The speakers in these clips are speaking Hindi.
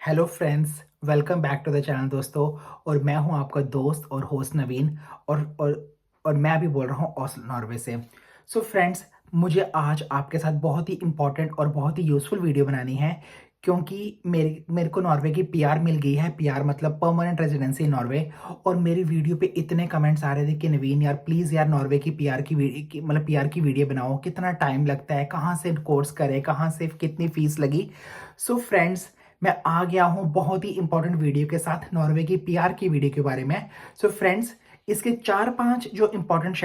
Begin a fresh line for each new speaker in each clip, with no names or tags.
Hello friends, welcome back to the channel दोस्तों। और मैं हूं आपका दोस्त और होस्ट नवीन। और मैं अभी बोल रहा हूं ओस्लो नॉर्वे से। सो फ्रेंड्स, मुझे आज आपके साथ बहुत ही इंपॉर्टेंट और बहुत ही यूज़फुल वीडियो बनानी है, क्योंकि मेरे मेरे को नॉर्वे की पीआर मिल गई है। पीआर मतलब परमानेंट रेजिडेंसी इन नॉर्वे। और मेरी वीडियो पे इतने कमेंट्स आ रहे थे कि नवीन यार प्लीज़ यार नॉर्वे की पीआर मतलब पीआर की वीडियो बनाओ, कितना टाइम लगता है, कहाँ से कोर्स करें, कहाँ से कितनी फीस लगी। सो फ्रेंड्स, मैं आ गया हूं बहुत ही इंपॉर्टेंट वीडियो के साथ नॉर्वे की पीआर की वीडियो के बारे में। सो फ्रेंड्स, इसके 4-5 जो इंपॉर्टेंट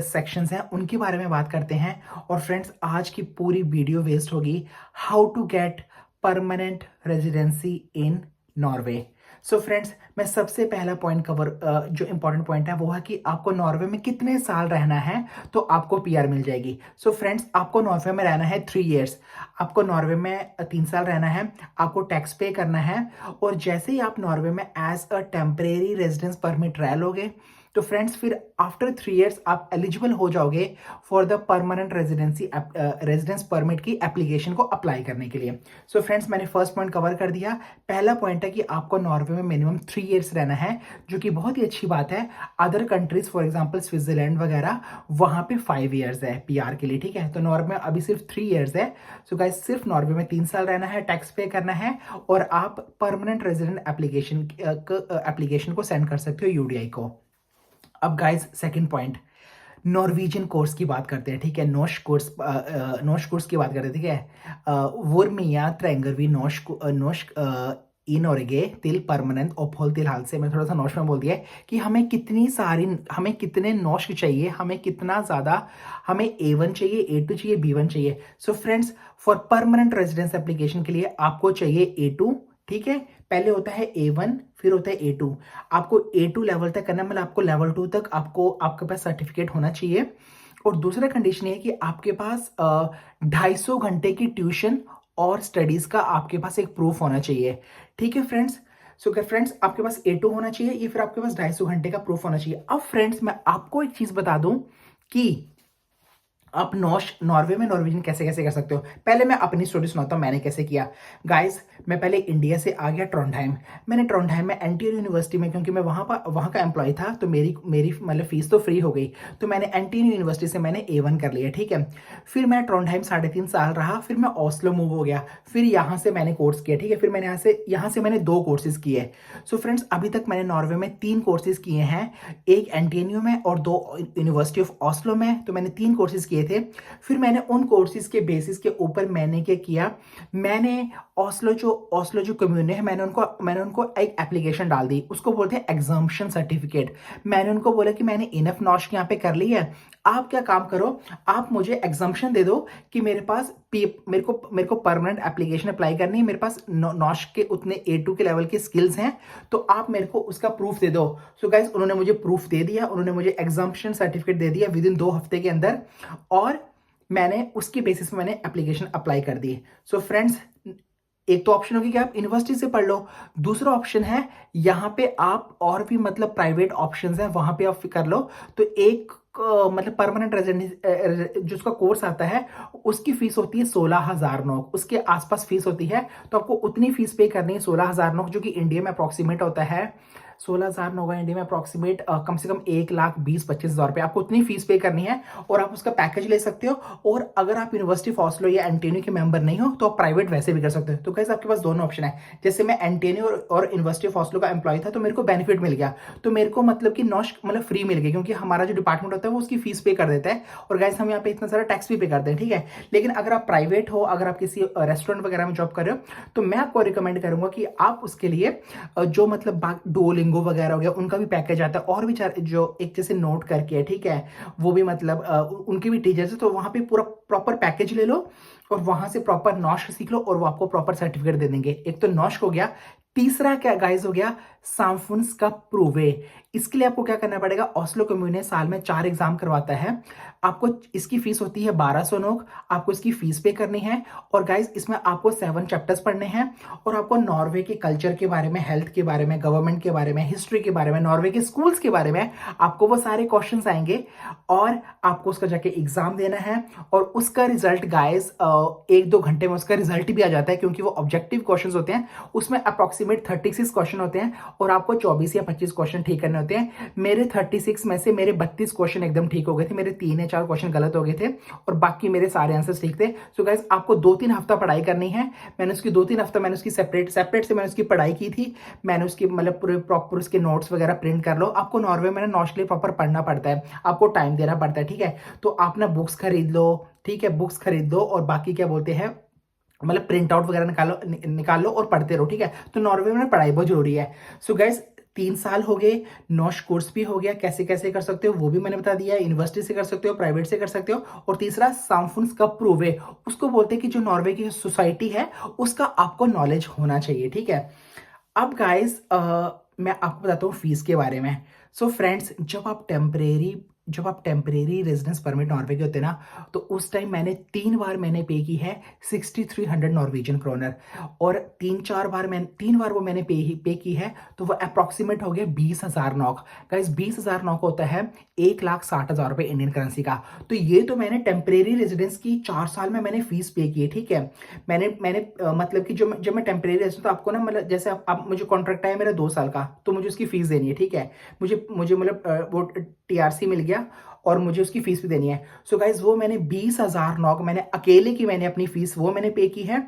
सेक्शंस हैं उनके बारे में बात करते हैं। और फ्रेंड्स, आज की पूरी वीडियो वेस्ट होगी how to get permanent residency in Norway. So friends, मैं सबसे पहला पॉइंट जो इंपॉर्टेंट पॉइंट है वो है कि आपको नॉर्वे में कितने साल रहना है तो आपको पीआर मिल जाएगी। सो फ्रेंड्स, आपको नॉर्वे में रहना है 3 इयर्स। आपको नॉर्वे में 3 साल रहना है। आपको टैक्स पे करना है। और जैसे ही आप नॉर्वे में as a temporary residence permit रह लोगे तो फ्रेंड्स फिर आफ्टर 3 इयर्स आप एलिजिबल हो जाओगे for the permanent residence permit की एप्लीकेशन को अप्लाई करने के लिए। सो फ्रेंड्स, मैंने फर्स्ट पॉइंट कवर कर दिया। पहला पॉइंट है कि आपको नॉर्वे में मिनिमम 3 इयर्स रहना है, जो कि बहुत ही अच्छी बात है। Other countries for example Switzerland वगैरह, वहां पे 5 इयर्स है पीआर के लिए, ठीक है। तो नॉर्वे में अभी सिर्फ 3 इयर्स है। सो गाइस, सिर्फ नॉर्वे में 3 साल रहना है, टैक्स पे करना है, और आप परमानेंट रेजिडेंट एप्लीकेशन को सेंड कर सकते हो यूडीआई को। अब guys, second point, Norwegian course की बात करते हैं, ठीक है। नोश कोर्स की बात करते हैं, ठीक है। वोर मिया ट्रेंगर नोश ई नॉर्गे तिल परमानेंट ओपहोल तिल हाल से, मैं थोड़ा सा नोश में बोल दिया है कि हमें कितने नोश चाहिए, हमें कितना ज़्यादा, हमें A1 चाहिए, A2 चाहिए, B1 चाहिए। So friends, for permanent residence application के लिए आपको चाहिए A2, ठीक है। पहले होता है A1, फिर होता है A2। आपको A2 लेवल तक करना है, मतलब आपको लेवल 2 तक आपके पास सर्टिफिकेट होना चाहिए। और दूसरा कंडीशन ये है कि आपके पास 250 घंटे की ट्यूशन और स्टडीज का आपके पास एक प्रूफ होना चाहिए, ठीक है फ्रेंड्स। सो क्या फ्रेंड्स, आपके पास A2 होना चाहिए, ये फिर आपके पास 250 घंटे का प्रूफ होना चाहिए। अब फ्रेंड्स, मैं आपको एक चीज बता दूं कि आप नॉर्वे में नॉर्वेजियन कैसे कैसे कर सकते हो। पहले मैं अपनी स्टोरी सुनाता हूँ मैंने कैसे किया। गाइस, मैं पहले इंडिया से आ गया ट्रोंडहाइम। मैंने ट्रोंडहाइम में एनटीएल यूनिवर्सिटी में, क्योंकि मैं वहाँ का एम्प्लॉय था, तो मेरी मेरी मतलब फीस तो फ्री हो गई। तो मैंने एनटीएल यूनिवर्सिटी से मैंने A1 कर लिया, ठीक है। फिर मैं ट्रोंडहाइम 3.5 साल रहा, फिर मैं ओस्लो मूव हो गया, फिर यहाँ से मैंने कोर्स किया, ठीक है। फिर मैंने यहाँ से मैंने 2 कोर्सेज किए। सो फ्रेंड्स, अभी तक मैंने नॉर्वे में 3 कोर्सेज किए हैं, एक एनटीएनयू में और 2 यूनिवर्सिटी ऑफ ओस्लो में। तो मैंने 3 कोर्सेज किए थे। फिर मैंने उन कोर्सेज के बेसिस के ऊपर मैंने क्या किया, मैंने ओस्लो जो कम्युनिटी है, मैंने उनको एक एप्लीकेशन डाल दी, उसको बोलते हैं एग्जाम्पशन सर्टिफिकेट। मैंने उनको बोला कि मैंने इनफ नॉश यहाँ पे कर ली है, आप क्या काम करो, आप मुझे एग्जाम्पशन दे दो कि मेरे को परमानेंट एप्लीकेशन अप्लाई करनी है, मेरे पास नॉश के उतने A2 के लेवल के स्किल्स हैं, तो आप मेरे को उसका प्रूफ दे दो। सो गाइस, उन्होंने मुझे प्रूफ दे दिया, उन्होंने मुझे एग्जाम्पशन सर्टिफिकेट दे दिया विद इन 2 हफ्ते के अंदर। और मैंने उसके बेसिस पे मैंने एप्लीकेशन अप्लाई कर दी। सो फ्रेंड्स, एक तो ऑप्शन होगी कि आप यूनिवर्सिटी से पढ़ लो। दूसरा ऑप्शन है यहाँ पे आप और भी मतलब प्राइवेट ऑप्शंस हैं, वहां पे आप कर लो। तो एक मतलब परमानेंट रेजिडेंट जो उसका कोर्स आता है, उसकी फीस होती है 16,000 नोक, उसके आसपास फीस होती है। तो आपको उतनी फीस पे करनी है, 16,000 नोक, जो कि इंडिया में अप्रोक्सीमेट होता है 16,000 होगा इंडिया में अप्रोक्सीमेट कम से कम 1,20,25,000 रुपये, आपको उतनी फीस पे करनी है। और आप उसका पैकेज ले सकते हो। और अगर आप यूनिवर्सिटी ऑफ ओस्लो या एनटीएनयू के मेंबर नहीं हो तो आप प्राइवेट वैसे भी कर सकते हो। तो गाइस, आपके पास दोनों ऑप्शन है। जैसे मैं एनटीएनयू और यूनिवर्सिटी ऑफ ओस्लो का एम्प्लॉय था, तो मेरे को बेनिफिट मिल गया, तो मेरे को मतलब कि नॉश मतलब फ्री मिल गया, क्योंकि हमारा जो डिपार्टमेंट होता है वो उसकी फीस पे कर देता है। और गाइस, हम यहाँ पे इतना सारा टैक्स भी पे करते हैं, ठीक है। लेकिन अगर आप प्राइवेट हो, अगर आप किसी रेस्टोरेंट वगैरह में जॉब कर रहे हो, तो मैं आपको रिकमेंड करूंगा कि आप उसके लिए जो मतलब डुओलिंगो वगैरह हो गया, उनका भी पैकेज आता है। और भी जो एक जैसे नोट करके है, ठीक है, वो भी मतलब उनके भी टीचर्स है, तो वहां पे पूरा प्रॉपर पैकेज ले लो और वहां से प्रॉपर नॉश सीख लो, और वो आपको प्रॉपर सर्टिफिकेट दे देंगे। एक तो नॉश हो गया। तीसरा क्या गाइस हो गया, सामफुन्स का प्रूवे। इसके लिए आपको क्या करना पड़ेगा, ओस्लो कम्युने साल में 4 एग्जाम करवाता है। आपको इसकी फीस होती है 1200 नोक, आपको इसकी फीस पे करनी है। और गाइज इसमें आपको 7 चैप्टर्स पढ़ने हैं और आपको नॉर्वे के कल्चर के बारे में, हेल्थ के बारे में, गवर्नमेंट के बारे में, हिस्ट्री के बारे में, नॉर्वे के स्कूल्स के बारे में आपको वो सारे क्वेश्चंस आएंगे और आपको उसका जाके एग्जाम देना है। और उसका रिजल्ट गाइज 1-2 घंटे में उसका रिजल्ट भी आ जाता है, क्योंकि वो ऑब्जेक्टिव क्वेश्चन होते हैं। उसमें अप्रोक्सीमेट 36 क्वेश्चन होते हैं और आपको 24 या 25 क्वेश्चन ठीक करने होते हैं। मेरे 36 में से मेरे 32 क्वेश्चन एकदम ठीक हो गए थे, मेरे 3 या 4 क्वेश्चन गलत हो गए थे और बाकी मेरे सारे आंसर्स ठीक थे। सो गाइज आपको 2-3 हफ्ता पढ़ाई करनी है। मैंने उसकी 2-3 हफ्ता मैंने उसकी सेपरेट से मैंने उसकी पढ़ाई की थी। मैंने उसकी मतलब पूरे प्रॉपर उसके नोट्स वगैरह प्रिंट कर लो। आपको नॉर्वे में ना नॉर्मली प्रॉपर पढ़ना पड़ता है, आपको टाइम देना पड़ता है, ठीक है। तो आप ना बुक्स खरीद लो, ठीक है, बुक्स खरीद लो और बाकी क्या बोलते हैं मतलब प्रिंट आउट वगैरह निकाल लो और पढ़ते रहो, ठीक है। तो नॉर्वे में पढ़ाई बहुत जरूरी है। सो गाइज 3 साल हो गए, नॉश कोर्स भी हो गया, कैसे कैसे कर सकते हो वो भी मैंने बता दिया है। यूनिवर्सिटी से कर सकते हो, प्राइवेट से कर सकते हो। और तीसरा सामफुंस का प्रूव है, उसको बोलते हैं कि जो नॉर्वे की सोसाइटी है उसका आपको नॉलेज होना चाहिए, ठीक है। अब गाइस मैं आपको बताता हूँ फीस के बारे में। सो फ्रेंड्स, जब आप टेम्परेरी रेजिडेंस परमिट नॉर्वे के होते हैं ना, तो उस टाइम मैंने 3 बार मैंने पे की है 6300 नॉर्वेजियन क्रोनर। और 3 बार वो मैंने पे की है, तो वो अप्रॉक्सीमेट हो गया 20,000 नॉक। गाइस 20,000 नॉक होता है 1,60,000 रुपये इंडियन करेंसी का। तो ये तो मैंने टेम्परेरी रेजिडेंस की 4 साल में मैंने फीस पे की है, ठीक है। मैंने मतलब कि जब मैं टेम्परेरी रेजिडेंस, तो आपको ना मतलब जैसे आप मुझे कॉन्ट्रैक्ट है मेरा 2 साल का, तो मुझे उसकी फीस देनी है, ठीक है। मुझे मतलब वो टीआरसी मिल गया और मुझे उसकी फीस भी देनी है। सो गाइज वो मैंने 20,000 नॉक मैंने अकेले की मैंने अपनी फीस वो मैंने पे की है।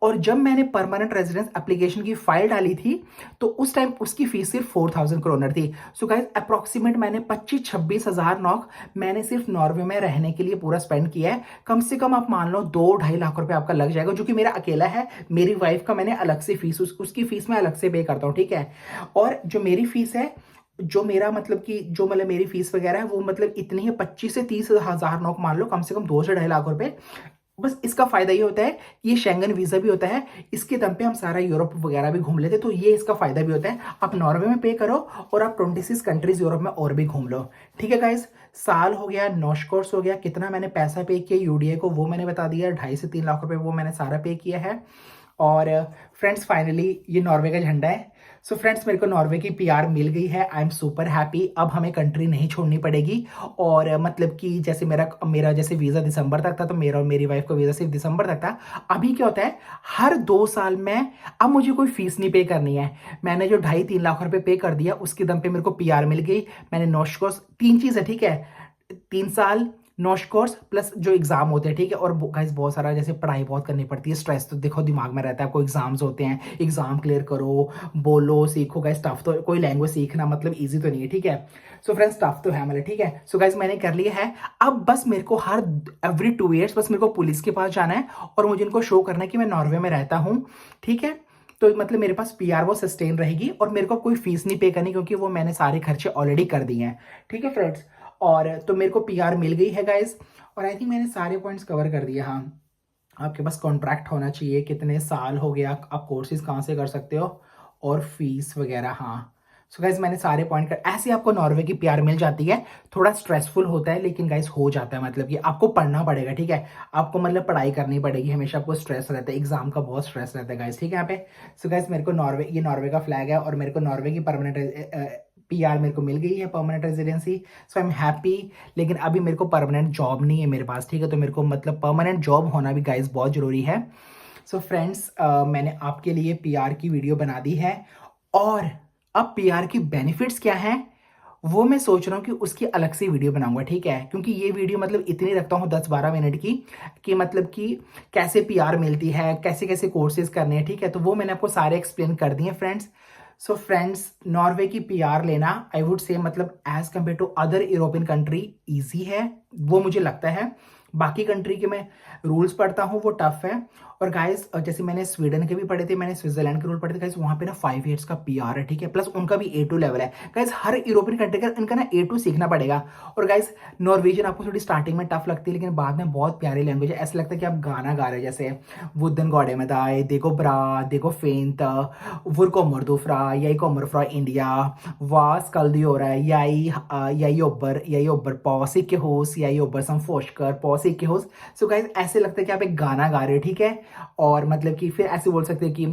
और जब मैंने परमानेंट रेजिडेंस एप्लीकेशन की फाइल डाली थी, तो उस टाइम उसकी फीस सिर्फ 4,000 क्रोनर थी। सो गाइज अप्रोक्सीमेट मैंने 25-26,000 नॉक मैंने सिर्फ नॉर्वे में रहने के लिए पूरा स्पेंड किया है। कम से कम आप मान लो 2-2.5 लाख रुपए आपका लग जाएगा, जो कि मेरा अकेला है। मेरी वाइफ का मैंने अलग से फीस, उसकी फीस मैं अलग से पे करता हूँ, ठीक है। और जो मेरी फीस है, जो मेरा मतलब कि जो मतलब मेरी फीस वगैरह है वो मतलब इतनी है 25 से 30,000 नौक मान लो, कम से कम 2 से 2.5 लाख रुपए। बस इसका फायदा ये होता है, ये शेंगन वीजा भी होता है, इसके दम पे हम सारा यूरोप वगैरह भी घूम लेते, तो ये इसका फायदा भी होता है। आप नॉर्वे में पे करो और आप 26 कंट्रीज यूरोप में और भी घूम लो, ठीक है गाइस। साल हो गया, नॉश कोर्स हो गया, कितना मैंने पैसा पे किया यूडीए को वो मैंने बता दिया, 2.5 से 3 लाख रुपए वो मैंने सारा पे किया है। और फ्रेंड्स फाइनली ये नॉर्वे का झंडा है। सो फ्रेंड्स मेरे को नॉर्वे की पीआर मिल गई है, आई एम सुपर हैप्पी। अब हमें कंट्री नहीं छोड़नी पड़ेगी। और मतलब कि जैसे मेरा जैसे वीज़ा दिसंबर तक था, तो मेरा और मेरी वाइफ का वीज़ा सिर्फ दिसंबर तक था। अभी क्या होता है, हर 2 साल में अब मुझे कोई फीस नहीं पे करनी है। मैंने जो 2.5-3 लाख रुपए पे कर दिया, उसके दम पे मेरे को पीआर मिल गई। मैंने नॉश कोर्स 3 चीज़ है, ठीक है, 3 साल नॉश कोर्स प्लस जो एग्जाम होते हैं, ठीक है। और गाइस बहुत सारा जैसे पढ़ाई बहुत करनी पड़ती है, स्ट्रेस तो देखो दिमाग में रहता है, आपको एग्जाम्स होते हैं, एग्जाम क्लियर करो, बोलो, सीखो। गाइस टफ तो कोई लैंग्वेज सीखना मतलब इजी तो नहीं है, ठीक है। सो फ्रेंड्स टफ तो है मतलब, ठीक है। सो गाइस मैंने कर लिया है। अब बस मेरे को हर एवरी 2 ईयर्स बस मेरे को पुलिस के पास जाना है और मुझे इनको शो करना है कि मैं नॉर्वे में रहता हूँ, ठीक है। तो मतलब मेरे पास पीआर वो सस्टेन रहेगी और मेरे को कोई फीस नहीं पे करनी, क्योंकि वो मैंने सारे खर्चे ऑलरेडी कर दिए हैं, ठीक है फ्रेंड्स। और तो मेरे को पीआर मिल गई है गाइस। और आई थिंक मैंने सारे पॉइंट्स कवर कर दिए। हाँ, आपके पास कॉन्ट्रैक्ट होना चाहिए, कितने साल हो गया, आप कोर्सेज कहाँ से कर सकते हो और फीस वगैरह। हाँ, सो गाइज मैंने सारे पॉइंट कर, ऐसे आपको नॉर्वे की पीआर मिल जाती है। थोड़ा स्ट्रेसफुल होता है लेकिन गाइज हो जाता है, मतलब कि आपको पढ़ना पड़ेगा, ठीक है। आपको मतलब पढ़ाई करनी पड़ेगी, हमेशा आपको स्ट्रेस रहता है, एग्जाम का बहुत स्ट्रेस रहता है गाइज, ठीक है यहाँ पे। सो गाइज मेरे को ये नॉर्वे का फ्लैग है और मेरे को नॉर्वे की परमानेंट पीआर मेरे को मिल गई है, permanent residency. So I am happy. लेकिन अभी मेरे को परमानेंट जॉब नहीं है मेरे पास, ठीक है। तो मेरे को मतलब परमानेंट जॉब होना भी गाइज बहुत जरूरी है। सो फ्रेंड्स मैंने आपके लिए पीआर की वीडियो बना दी है। और अब पीआर की बेनिफिट्स क्या हैं वो मैं सोच रहा हूँ कि उसकी अलग से वीडियो बनाऊंगा, ठीक है। क्योंकि ये वीडियो मतलब इतनी रखता हूँ 10-12 मिनट की, कि मतलब कि कैसे पीआर मिलती है, कैसे कैसे कोर्सेज करने हैं, ठीक है। तो वो मैंने आपको सारे एक्सप्लेन कर दिए फ्रेंड्स। सो फ्रेंड्स नॉर्वे की पीआर लेना आई वुड से मतलब as compare to other European country easy है, वो मुझे लगता है। बाकी कंट्री के मैं रूल्स पढ़ता हूँ वो टफ है। और गाइस जैसे मैंने स्वीडन के भी पढ़े थे, मैंने स्विट्जरलैंड के रूल पढ़े थे गाइस, वहाँ पे ना 5 ईयर्स का पीआर है, ठीक है, प्लस उनका भी A2 लेवल है गाइस। हर यूरोपियन कंट्री का इनका ना A2 सीखना पड़ेगा। और गाइस नॉर्वेजियन आपको थोड़ी स्टार्टिंग में टफ लगती है, लेकिन बाद में बहुत प्यारी लैंग्वेज है, ऐसा लगता है कि आप गाना गा रहे हैं। जैसे वुदन गॉडे में दाए देखो ब्रा देखो फेंट were kommer du fra, jeg kommer fra India, hva skal du gjøre, jeg jobber på sykehus, jeg jobber som forsker på sykehus। So guys ऐसे लगता है कि आप एक गाना गा रहे हो, ठीक है। और मतलब कि फिर ऐसे बोल सकते हैं कि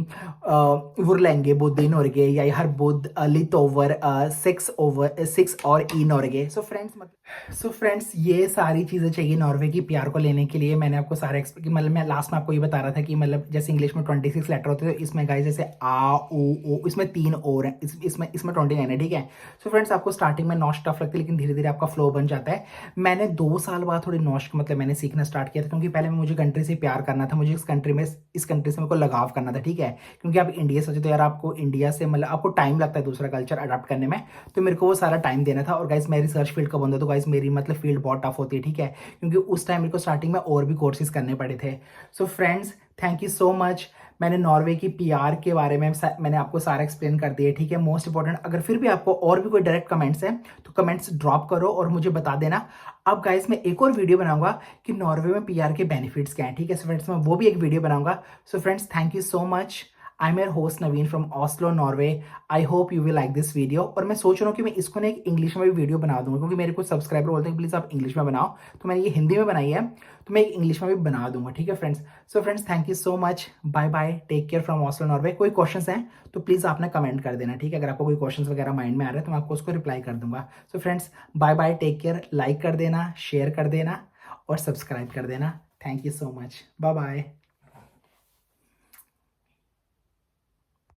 वुर लेंगे बुद्ध इन नॉर्गे, या हर बुद्ध लिट ओवर 6 और ई नॉर्गे। सो फ्रेंड्स ये सारी चीज़ें चाहिए नॉर्वे की पीआर को लेने के लिए। मैंने आपको सारे मतलब मैं लास्ट में आपको ये बता रहा था कि मतलब जैसे इंग्लिश में 26 लेटर होते हैं, तो इसमें गाइस जैसे आ ओ इसमें 3 और हैं, इसमें 29 है, ठीक है। सो फ्रेंड्स आपको स्टार्टिंग में नॉश टफ लगती है, लेकिन धीरे धीरे आपका फ्लो बन जाता है। मैंने 2 साल बाद थोड़ी नॉश मतलब मैंने सीखना स्टार्ट किया था, क्योंकि पहले मुझे कंट्री से प्यार करना था, मुझे इस कंट्री से मेरे को लगाव करना था, ठीक है। क्योंकि आप इंडिया से, तो यार आपको इंडिया से मतलब आपको टाइम लगता है दूसरा कल्चर अडॉप्ट करने में, तो मेरे को वो सारा टाइम देना था। और गाइस मैं रिसर्च फील्ड का बंदा, तो गाइस मेरी मतलब फील्ड बहुत टफ होती है, ठीक है, क्योंकि उस टाइम मेरे को स्टार्टिंग में और भी कोर्सेज करने पड़े थे। सो friends thank you so much. मैंने नॉर्वे की पीआर के बारे में मैंने आपको सारा एक्सप्लेन कर दिया, ठीक है। मोस्ट इंपॉर्टेंट, अगर फिर भी आपको और भी कोई डायरेक्ट कमेंट्स है तो कमेंट्स ड्रॉप करो और मुझे बता देना। अब गाइस मैं एक और वीडियो बनाऊंगा कि नॉर्वे में पीआर के बेनिफिट्स क्या हैं, ठीक है। सो फ्रेंड्स मैं वो भी एक वीडियो बनाऊंगा। सो friends thank you so much. I am your host Naveen from Oslo Norway. I hope you will like this video. और मैं सोच रहा हूँ कि मैं इसको ना एक इंग्लिश में भी वीडियो बना दूंगा, क्योंकि मेरे कुछ सब्सक्राइबर बोलते हैं प्लीज़ आप इंग्लिश में बनाओ, तो मैंने ये हिंदी में बनाई है, तो मैं एक इंग्लिश में भी बना दूंगा, ठीक है friends. So friends thank you so much, bye bye, take care from Oslo Norway. कोई क्वेश्चंस हैं तो प्लीज़ आपने कमेंट कर देना, ठीक है। अगर आपको कोई क्वेश्चंस वगैरह माइंड में आ रहे हैं तो मैं आपको उसको रिप्लाई कर दूंगा। So friends bye bye, take care, like कर देना, शेयर कर देना और सब्सक्राइब कर देना। Thank you so much, bye bye.